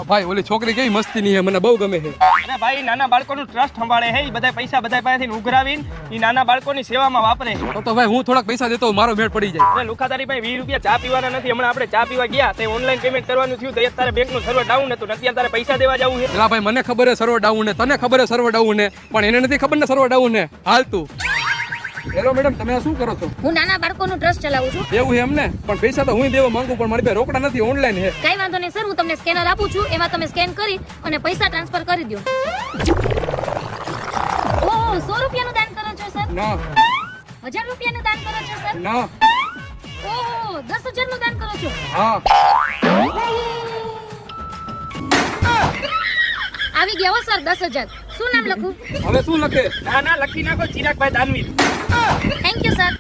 ભાઈ ઓલી છોકરી કેવી મસ્તીની છે, મને બહુ ગમે છે. અને ભાઈ નાના બાળકોનું ટ્રસ્ટ સંભાળે છે, ઈ બધા પૈસા બધા પાસેથી ઉઘરાવીને ઈ નાના બાળકોની સેવામાં વાપરે છે. તો ભાઈ હું થોડાક પૈસા દેતો મારો મેળ પડી જાય. અને લુખાતારી ભાઈ 20 રૂપિયા ચા પીવાના નથી. હમણાં આપણે ચા પીવા ગયા તે ઓનલાઈન પેમેન્ટ કરવાનું થયું તો તારે બેંકનું સર્વર ડાઉન હતું, અત્યારે તારે પૈસા દેવા જવું છે. એલા ભાઈ મને ખબર છે સર્વર ડાઉન ને, તને ખબર છે સર્વર ડાઉન ને, પણ એને નથી ખબર ને સર્વર ડાઉન ને. હાલ તું. હેલો મેડમ, તમે આ શું કરો છો? હું નાના બાળકોનું ટ્રસ્ટ ચલાવું છું. એવું છે એમને? પણ પૈસા તો હું દેવા માંગુ, પણ મારી પાસે રોકડા નથી, ઓનલાઈન છે. કઈ વાંધો નહીં સર, હું તમને સ્કેનર આપું છું, એમાં તમે સ્કેન કરી અને પૈસા ટ્રાન્સફર કરી દો. ઓહ, 100 રૂપિયાનું દાન કરો છો સર? ના 1000 રૂપિયાનું દાન કરો છો સર? ના. ઓહ, 10,000 નું દાન કરો છો? હા. આવી ગયા હો સર 10,000. શું નામ લખું? હવે શું લખે? ના ના લખી નાખો Chiragbhai Danvir. Thank you sir.